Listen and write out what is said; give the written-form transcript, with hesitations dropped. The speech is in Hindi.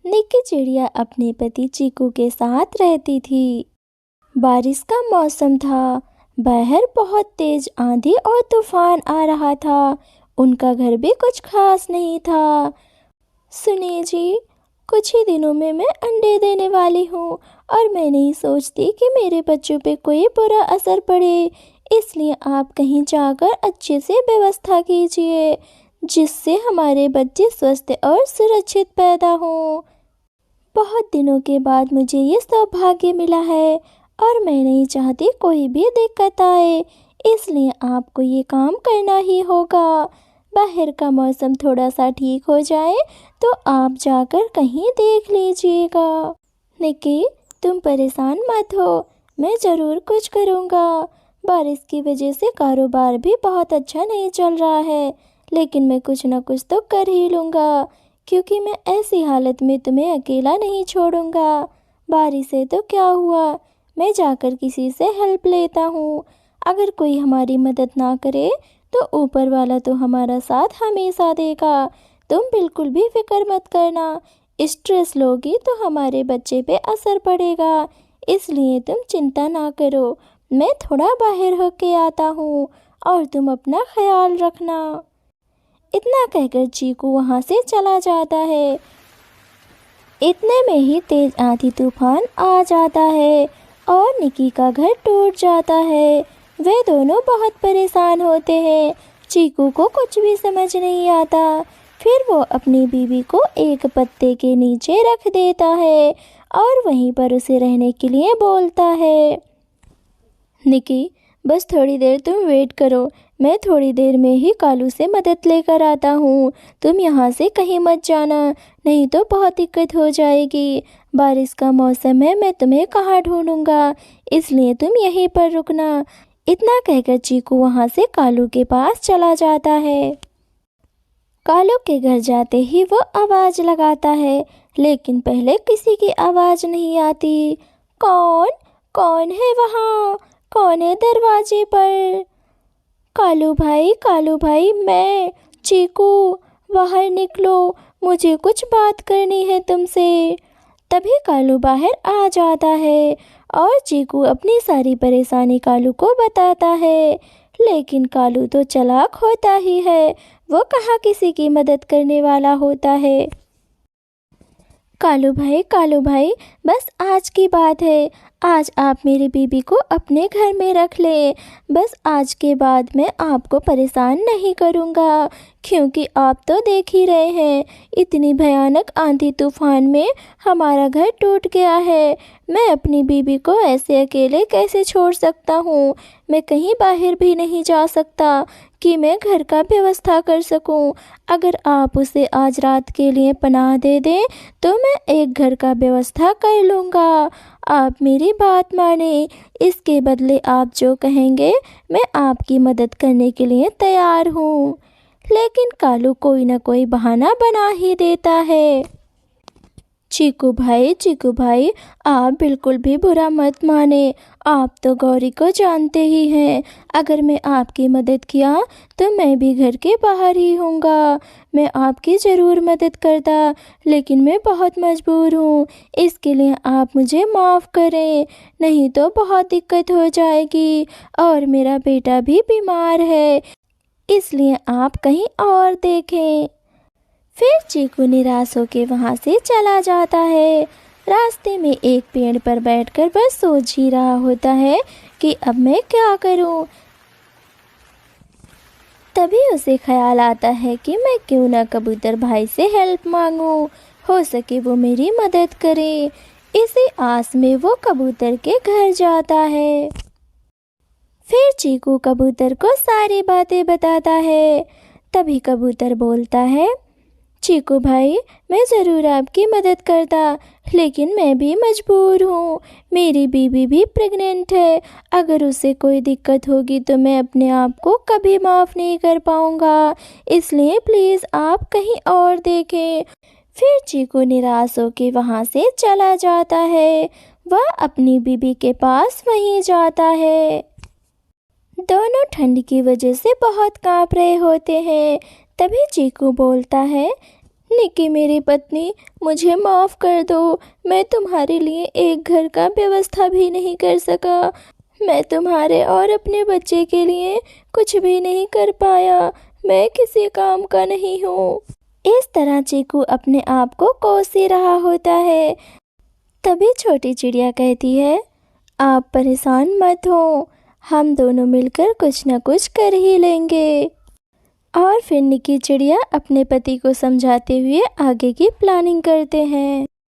निक्की चिड़िया अपने पति चीकू के साथ रहती थी। बारिश का मौसम था। बाहर बहुत तेज आंधी और तूफान आ रहा था। उनका घर भी कुछ खास नहीं था। सुनिए जी, कुछ ही दिनों में मैं अंडे देने वाली हूँ और मैं नहीं सोचती कि मेरे बच्चों पे कोई बुरा असर पड़े, इसलिए आप कहीं जाकर अच्छे से व्यवस्था कीजिए जिससे हमारे बच्चे स्वस्थ और सुरक्षित पैदा हों। बहुत दिनों के बाद मुझे ये सौभाग्य मिला है और मैं नहीं चाहती कोई भी दिक्कत आए, इसलिए आपको ये काम करना ही होगा। बाहर का मौसम थोड़ा सा ठीक हो जाए तो आप जाकर कहीं देख लीजिएगा। निक्की, तुम परेशान मत हो, मैं ज़रूर कुछ करूँगा। बारिश की वजह से कारोबार भी बहुत अच्छा नहीं चल रहा है, लेकिन मैं कुछ ना कुछ तो कर ही लूँगा, क्योंकि मैं ऐसी हालत में तुम्हें अकेला नहीं छोड़ूंगा। बारिश है तो क्या हुआ, मैं जाकर किसी से हेल्प लेता हूँ। अगर कोई हमारी मदद ना करे तो ऊपर वाला तो हमारा साथ हमेशा देगा। तुम बिल्कुल भी फिक्र मत करना। स्ट्रेस लोगी तो हमारे बच्चे पे असर पड़ेगा, इसलिए तुम चिंता ना करो। मैं थोड़ा बाहर होके आता हूँ और तुम अपना ख्याल रखना। इतना कहकर चीकू वहाँ से चला जाता है। इतने में ही तेज आंधी तूफान आ जाता है और निक्की का घर टूट जाता है। वे दोनों बहुत परेशान होते हैं। चीकू को कुछ भी समझ नहीं आता। फिर वो अपनी बीवी को एक पत्ते के नीचे रख देता है और वहीं पर उसे रहने के लिए बोलता है। निक्की, बस थोड़ी देर तुम वेट करो, मैं थोड़ी देर में ही कालू से मदद लेकर आता हूँ। तुम यहाँ से कहीं मत जाना, नहीं तो बहुत दिक्कत हो जाएगी। बारिश का मौसम है, मैं तुम्हें कहाँ ढूंढूंगा, इसलिए तुम यहीं पर रुकना। इतना कहकर चीकू वहाँ से कालू के पास चला जाता है। कालू के घर जाते ही वो आवाज़ लगाता है, लेकिन पहले किसी की आवाज़ नहीं आती। कौन कौन है वहाँ? कौन है दरवाजे पर? कालू भाई, मैं चीकू, बाहर निकलो, मुझे कुछ बात करनी है तुमसे। तभी कालू बाहर आ जाता है और चीकू अपनी सारी परेशानी कालू को बताता है, लेकिन कालू तो चालाक होता ही है, वो कहाँ किसी की मदद करने वाला होता है। कालू भाई, बस आज की बात है, आज आप मेरी बीबी को अपने घर में रख लें। बस आज के बाद मैं आपको परेशान नहीं करूँगा, क्योंकि आप तो देख ही रहे हैं, इतनी भयानक आंधी तूफान में हमारा घर टूट गया है। मैं अपनी बीबी को ऐसे अकेले कैसे छोड़ सकता हूँ? मैं कहीं बाहर भी नहीं जा सकता कि मैं घर का व्यवस्था कर सकूं। अगर आप उसे आज रात के लिए पनाह दे दें तो मैं एक घर का व्यवस्था कर लूँगा। आप मेरी बात माने, इसके बदले आप जो कहेंगे मैं आपकी मदद करने के लिए तैयार हूँ। लेकिन कालू कोई ना कोई बहाना बना ही देता है। चीकू भाई, आप बिल्कुल भी बुरा मत माने, आप तो गौरी को जानते ही हैं। अगर मैं आपकी मदद किया तो मैं भी घर के बाहर ही हूँगा। मैं आपकी ज़रूर मदद करता, लेकिन मैं बहुत मजबूर हूँ, इसके लिए आप मुझे माफ़ करें, नहीं तो बहुत दिक्कत हो जाएगी और मेरा बेटा भी बीमार है, इसलिए आप कहीं और देखें। फिर चीकू निराश होकर वहाँ से चला जाता है। रास्ते में एक पेड़ पर बैठकर बस सोच ही रहा होता है कि अब मैं क्या करूं। तभी उसे ख्याल आता है कि मैं क्यों ना कबूतर भाई से हेल्प मांगूं, हो सके वो मेरी मदद करे। इसी आस में वो कबूतर के घर जाता है। फिर चीकू कबूतर को सारी बातें बताता है। तभी कबूतर बोलता है, चीकू भाई, मैं ज़रूर आपकी मदद करता, लेकिन मैं भी मजबूर हूँ। मेरी बीवी भी प्रेग्नेंट है, अगर उसे कोई दिक्कत होगी तो मैं अपने आप को कभी माफ़ नहीं कर पाऊँगा, इसलिए प्लीज़ आप कहीं और देखें। फिर चीकू निराश होकर वहाँ से चला जाता है। वह अपनी बीवी के पास वहीं जाता है। दोनों ठंड की वजह से बहुत काँप रहे होते हैं। तभी चीकू बोलता है, निक्की मेरी पत्नी, मुझे माफ़ कर दो। मैं तुम्हारे लिए एक घर का व्यवस्था भी नहीं कर सका। मैं तुम्हारे और अपने बच्चे के लिए कुछ भी नहीं कर पाया। मैं किसी काम का नहीं हूँ। इस तरह चीकू अपने आप को कोस रहा होता है। तभी छोटी चिड़िया कहती है, आप परेशान मत हो, हम दोनों मिलकर कुछ न कुछ कर ही लेंगे। और फिर निक्की चिड़िया अपने पति को समझाते हुए आगे की प्लानिंग करते हैं।